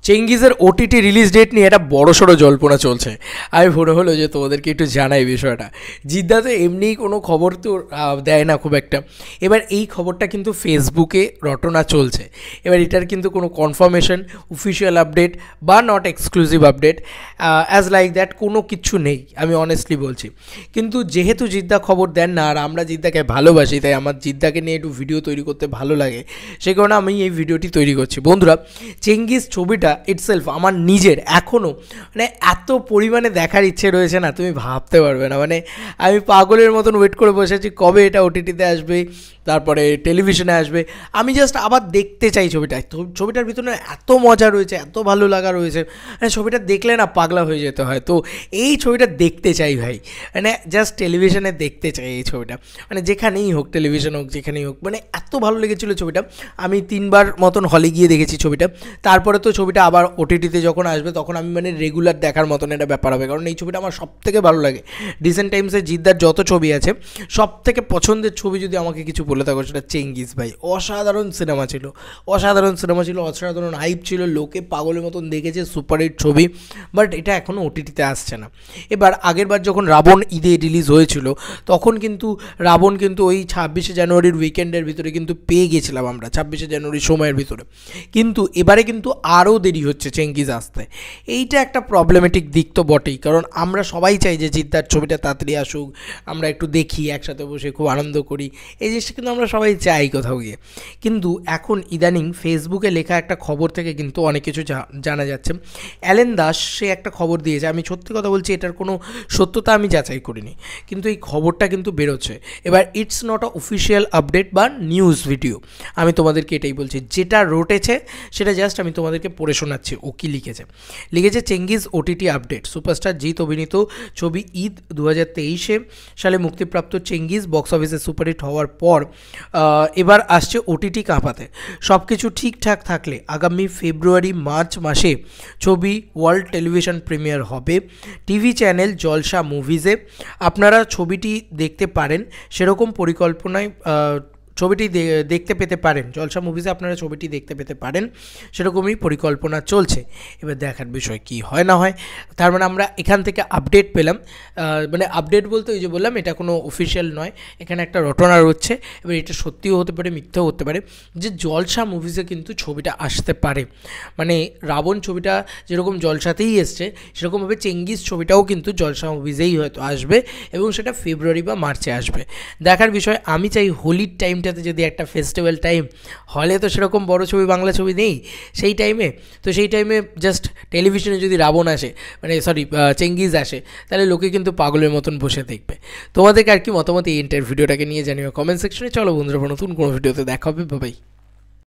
চেঙ্গিজের OTT release date নিয়ে একটা বড়সড় জল্পনা চলছে। আমি মনে হলো যে তোমাদেরকে একটু জানাই বিষয়টা। জিদ্দাতে এমনিই কোনো খবর তো দেয় না খুব একটা, এবার এই খবরটা কিন্তু ফেসবুকে রটনা চলছে। এবার এটার কিন্তু কোনো কনফার্মেশন, অফিসিয়াল আপডেট বা not exclusive update as like that কোনো কিছু নেই, আমি অনেস্টলি বলছি। কিন্তু যেহেতু জিদ্দা খবর দেন না, আর আমরা জিদ্দাকে ভালোবাসি, তাই আমার জিদ্দাকে নিয়ে একটু ভিডিও তৈরি করতে ভালো লাগে, সে কারণে আমি এই ভিডিওটি তৈরি করছি। বন্ধুরা, চেঙ্গিজ ছবিটা ইটসেলফ আমার নিজের এখনও মানে এত পরিমাণে দেখার ইচ্ছে রয়েছে না, তুমি ভাবতে পারবে না। মানে আমি পাগলের মতন ওয়েট করে বসেছি কবে এটা ওটিটিতে আসবে, তারপরে টেলিভিশনে আসবে। আমি জাস্ট আবার দেখতে চাই ছবিটা। ছবিটার ভিতরে এত মজা রয়েছে, এত ভালো লাগা রয়েছে, মানে ছবিটা দেখলে না পাগলা হয়ে যেতে হয়। তো এই ছবিটা দেখতে চাই ভাই, মানে জাস্ট টেলিভিশনে দেখতে চাই এই ছবিটা, মানে যেখানেই হোক, টেলিভিশন হোক, যেখানেই হোক। মানে এত ভালো লেগেছিলো ছবিটা, আমি 3বার মতন হলে গিয়ে দেখেছি ছবিটা। তারপরে তো ছবিটা আবার ওটিটিতে যখন আসবে তখন আমি মানে রেগুলার দেখার মতন একটা ব্যাপার হবে, কারণ এই ছবিটা আমার সবথেকে ভালো লাগে। রিসেন্ট টাইমসে জিদ্দার যত ছবি আছে সবথেকে পছন্দের ছবি যদি আমাকে কিছু বলে থাকো সেটা চেঙ্গিজ ভাই। অসাধারণ সিনেমা ছিল, অসাধারণ সিনেমা ছিল, অসাধারণ হাইপ ছিল, লোকে পাগলের মতন দেখেছে, সুপারহিট ছবি। বাট এটা এখনও ওটিটিতে আসছে না। এবার আগেরবার যখন রাবণ ঈদে রিলিজ হয়েছিল তখন কিন্তু রাবণ কিন্তু ওই 26শে জানুয়ারির উইকেন্ডের ভিতরে কিন্তু পেয়ে গেছিলাম আমরা, 26শে জানুয়ারির সময়ের ভিতরে। কিন্তু এবারে কিন্তু আরও দেরি হচ্ছে চেঙ্গিজ আসতে। এইটা একটা প্রবলেমেটিক দিক তো বটেই, কারণ আমরা সবাই চাই যে জিদ্দার ছবিটা তাড়াতাড়ি আসুক, আমরা একটু দেখি, একসাথে বসে খুব আনন্দ করি, এই জিনিসটা কিন্তু আমরা সবাই চাই কোথাও গিয়ে। কিন্তু এখন ইদানিং ফেসবুকে লেখা একটা খবর থেকে কিন্তু অনেক কিছু জানা যাচ্ছে। অ্যালেন দাস সে একটা খবর দিয়েছে, আমি সত্যি কথা বলছি, এটার কোনো সত্যতা আমি যাচাই করিনি, কিন্তু এই খবরটা কিন্তু বেরোচ্ছে। এবার it's not a official update বা নিউজ ভিডিও, আমি তোমাদেরকে এটাই বলছি, যেটা রটেছে সেটা জাস্ট আমি তোমাদেরকে পড়ে শোনাচ্ছি। ও কি লিখেছে Chengiz OTT update. Superstar Jeet অভিনীত ছবি ঈদ 2023 সালে মুক্তিপ্রাপ্ত চেঙ্গিজ বক্স অফিসে সুপারহিট হওয়ার পর এবার আসছে ওটিটি কাঁপাতে। সব কিছু ঠিকঠাক থাকলে আগামী ফেব্রুয়ারি-মার্চ মাসে ছবি ওয়ার্ল্ড টেলিভিশন প্রিমিয়ার হবে টিভি চ্যানেল জলসা মুভিজে। আপনারা ছবিটি দেখতে পারেন, সেরকম পরিকল্পনায় ছবিটি দেখতে পেতে পারেন, জলসা মুভিজে আপনারা ছবিটি দেখতে পেতে পারেন, সেরকমই পরিকল্পনা চলছে। এবার দেখার বিষয় কি হয় না হয়। তার মানে আমরা এখান থেকে আপডেট পেলাম, মানে আপডেট বলতে ওই যে বললাম এটা কোনো অফিসিয়াল নয়, এখানে একটা রটনা রচ্ছে। এবার এটা সত্যিও হতে পারে, মিথ্যাও হতে পারে, যে জলসা মুভিজে কিন্তু ছবিটা আসতে পারে। মানে রাবণ ছবিটা যেরকম জলসাতেই এসছে, সেরকমভাবে চেঙ্গিজ ছবিটাও কিন্তু জলসা মুভিজেই হয়তো আসবে, এবং সেটা ফেব্রুয়ারি বা মার্চে আসবে। দেখার বিষয়। আমি চাই হোলির টাইমটাতে যদি একটা ফেস্টিভ্যাল টাইম, হলে তো সেরকম বড় ছবি, বাংলা ছবি নেই সেই টাইমে, তো সেই টাইমে জাস্ট টেলিভিশনে যদি রাবণ আসে, মানে সরি চেঙ্গিজ আসে, তাহলে লোকে কিন্তু পাগলের মতন বসে দেখবে। তোমাদেরকে আর কি মতামত এই ভিডিওটাকে নিয়ে জানিও কমেন্ট সেকশনে। চলো বন্ধুরা, নতুন কোনো ভিডিওতে দেখা হবে, বাই।